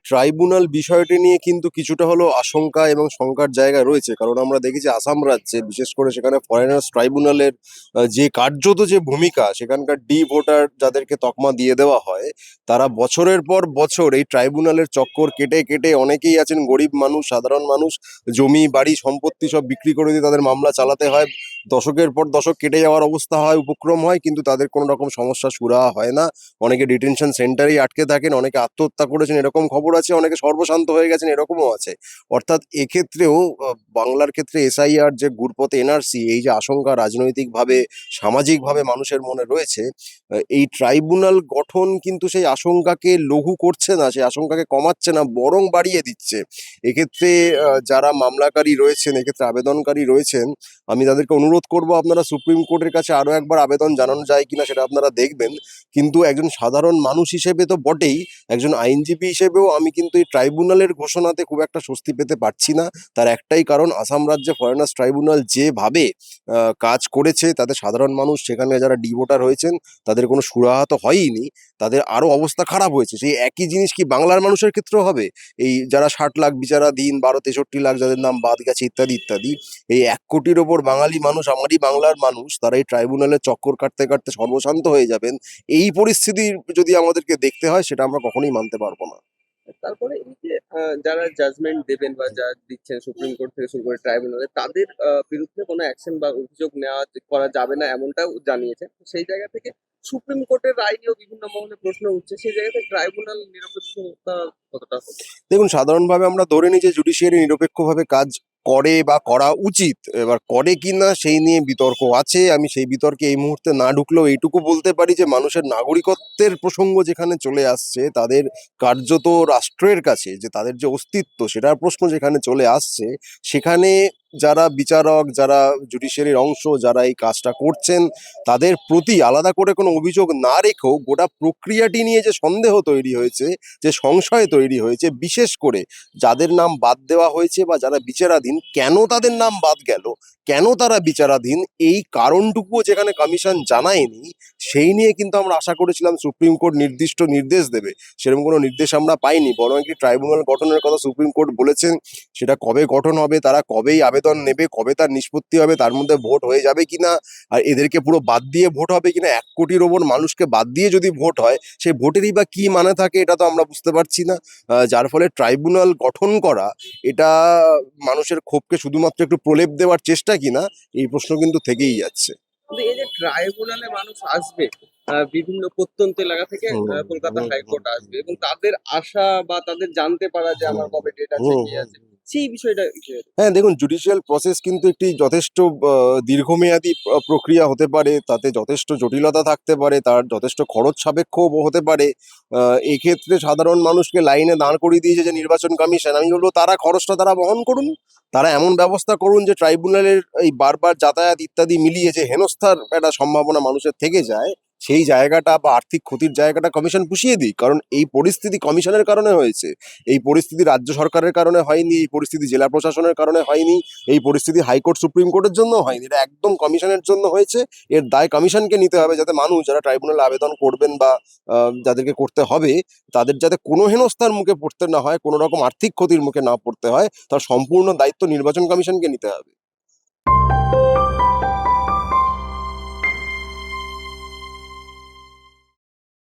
Tribunal বিষয়টি নিয়ে কিন্তু কিছুটা হলেও আশঙ্কা এবং শঙ্কার জায়গা রয়েছে, কারণ আমরা দেখেছি আসাম রাজ্যে বিশেষ করে সেখানে ফরেনার্স ট্রাইব্যুনালের যে কার্যত যে ভূমিকা, সেখানকার ডি ভোটার যাদেরকে তকমা দিয়ে দেওয়া হয়, তারা বছরের পর বছর এই ট্রাইব্যুনালের চক্কর কেটে কেটে, অনেকেই আছেন গরিব মানুষ, সাধারণ মানুষ, জমি বাড়ি সম্পত্তি সব বিক্রি করে দিয়ে তাদের মামলা চালাতে হয়, দশকের পর দশক কেটে যাওয়ার অবস্থা হয়, উপক্রম হয়, কিন্তু তাদের কোনো রকম সমস্যা সুরাহা হয় না। অনেকে ডিটেনশন সেন্টারেই আটকে থাকেন, অনেকে আত্মহত্যা করেছেন এরকম খবর আছে, অনেকে সর্বশান্ত হয়ে গেছেন এরকমও আছে। অর্থাৎ এক্ষেত্রেও বাংলার ক্ষেত্রে এসআইআর যে ঘুরপথে এনআরসি, এই যে আশঙ্কা রাজনৈতিকভাবে সামাজিকভাবে মানুষের মনে রয়েছে, এই ট্রাইব্যুনাল গঠন কিন্তু সেই আশঙ্কাকে লঘু করছে না, সেই আশঙ্কাকে কমাচ্ছে না, বরং বাড়িয়ে দিচ্ছে। এক্ষেত্রে যারা মামলাকারী রয়েছেন, এক্ষেত্রে আবেদনকারী রয়েছেন, আমি তাদেরকে অনুরোধ করব আপনারা সুপ্রিম কোর্টের কাছে আরও একবার আবেদন জানানো যায় কিনা সেটা আপনারা দেখবেন। কিন্তু একজন সাধারণ মানুষ হিসেবে তো বটেই, একজন আইনজীবী হিসেবেও আমি কিন্তু এই ট্রাইব্যুনালের ঘোষণাতে খুব একটা স্বস্তি পেতে পারছি না। তার একটাই কারণ, আসাম রাজ্যে ফরেনার্স ট্রাইব্যুনাল যেভাবে কাজ করেছে, তাতে সাধারণ মানুষ, সেখানে যারা ডি ভোটার হয়েছেন, তাদের কোনো সুরাহা তো হয়ইনি, তাদের আরও অবস্থা খারাপ হয়েছে। সেই একই জিনিস কি বাংলার মানুষের ক্ষেত্রেও হবে? এই যারা ৬০ লাখ বিচারাধীন, ১২-৬৩ লাখ যাদের নাম বাদ গেছে, ইত্যাদি ইত্যাদি, এই ১ কোটির ওপর বাঙালি মানুষ, আমারই বাংলার মানুষ, তারা এই ট্রাইব্যুনালের চক্কর কাটতে কাটতে সর্বশান্ত হয়ে যাবেন। এই পরিস্থিতি যদি আমাদেরকে দেখতে হয়, সেটা আমরা কখনোই মানতে পারবো না। তারপরে এই যে যারা জাজমেন্ট দেবেন বা যা দিচ্ছেন সুপ্রিম কোর্ট থেকে শুরু করে ট্রাইব্যুনালে, তাদের বিরুদ্ধে কোনো অ্যাকশন বা অভিযোগ নেওয়া করা যাবে না এমনটাও জানিয়েছেন। তো সেই জায়গা থেকে সুপ্রিম কোর্টের রায় নিয়েও বিভিন্ন মহলে প্রশ্ন উঠছে। সেই জায়গা থেকে ট্রাইব্যুনাল নিরপেক্ষতা কতটা হবে? দেখুন, সাধারণভাবে আমরা ধরে নিই যে জুডিশিয়ারি নিরপেক্ষভাবে কাজ করে বা করা উচিত। এবার করে কিনা সেই নিয়ে বিতর্ক আছে। আমি সেই বিতর্কে এই মুহূর্তে না ঢুকলেও এইটুকু বলতে পারি যে মানুষের নাগরিকত্বের প্রসঙ্গ যেখানে চলে আসছে, তাদের কার্যত রাষ্ট্রের কাছে যে তাদের যে অস্তিত্ব, সেটার প্রশ্ন যেখানে চলে আসছে, সেখানে যারা বিচারক, যারা জুডিশিয়ারির অংশ, যারা এই কাজটা করছেন, তাদের প্রতি আলাদা করে কোনো অভিযোগ না রেখেও গোটা প্রক্রিয়াটি নিয়ে যে সন্দেহ তৈরি হয়েছে, যে সংশয় তৈরি হয়েছে, বিশেষ করে যাদের নাম বাদ দেওয়া হয়েছে বা যারা বিচারাধীন, কেন তাদের নাম বাদ গেল, কেন তারা বিচারাধীন, এই কারণটুকুও যেখানে কমিশন জানায়নি, সেই নিয়ে কিন্তু আমরা আশা করেছিলাম সুপ্রিম কোর্ট নির্দিষ্ট নির্দেশ দেবে। সেরকম কোনো নির্দেশ আমরা পাইনি, বরং একটি ট্রাইব্যুনাল গঠনের কথা সুপ্রিম কোর্ট বলেছেন। সেটা কবে গঠন হবে, তারা কবেই আবেদন নেবে, কবে তার নিষ্পত্তি হবে, তার মধ্যে ভোট হয়ে যাবে কিনা, আর এদেরকে পুরো বাদ দিয়ে ভোট হবে কিনা, ১ কোটির ওপর মানুষকে বাদ দিয়ে যদি ভোট হয়, সেই ভোটেরই বা কি মানে থাকে, এটা তো আমরা বুঝতে পারছি না। যার ফলে ট্রাইব্যুনাল গঠন করা, এটা মানুষের ক্ষোভকে শুধুমাত্র একটু প্রলেপ দেওয়ার চেষ্টা কিনা, এই প্রশ্ন কিন্তু থেকেই যাচ্ছে। কিন্তু এই যে ট্রাইব্যুনালে মানুষ আসবে বিভিন্ন প্রত্যন্ত এলাকা থেকে, হুম, কলকাতা হুম, হুম, হাইকোর্ট আসবে এবং তাদের আশা বা তাদের জানতে পারা যে হুম, আমার কবে ডেট আছে, হুম, কি হুম, আছে, হুম। সেই বিষয়টা কি হবে? হ্যাঁ, দেখুন, জুডিশিয়াল প্রসেস কিন্তু একটি যথেষ্ট দীর্ঘমেয়াদী প্রক্রিয়া হতে পারে, তাতে যথেষ্ট জটিলতা থাকতে পারে, তার যথেষ্ট খরচ সাপেক্ষও হতে পারে। এক্ষেত্রে সাধারণ মানুষকে লাইনে দাঁড় করিয়ে দিয়েছে যে নির্বাচন কমিশন, আমি বলবো তারা খরচটা তারা বহন করুন। তারা এমন ব্যবস্থা করুন যে ট্রাইব্যুনালের এই বারবার যাতায়াত ইত্যাদি মিলিয়ে যে হেনস্থার একটা সম্ভাবনা মানুষের থেকে যায়, সেই জায়গাটা বা আর্থিক ক্ষতির জায়গাটা কমিশন পুষিয়ে দিই। কারণ এই পরিস্থিতি কমিশনের কারণে হয়েছে, এই পরিস্থিতি রাজ্য সরকারের কারণে হয়নি, এই পরিস্থিতি জেলা প্রশাসনের কারণে হয়নি, এই পরিস্থিতি হাইকোর্ট সুপ্রিম কোর্টের জন্য হয়নি, এটা একদম কমিশনের জন্য হয়েছে। এর দায় কমিশনকে নিতে হবে, যাতে মানুষ যারা ট্রাইব্যুনালে আবেদন করবেন বা যাদেরকে করতে হবে, তাদের যাতে কোনো হেনস্থার মুখে পড়তে না হয়, কোনো রকম আর্থিক ক্ষতির মুখে না পড়তে হয়, তার সম্পূর্ণ দায়িত্ব নির্বাচন কমিশনকে নিতে হবে।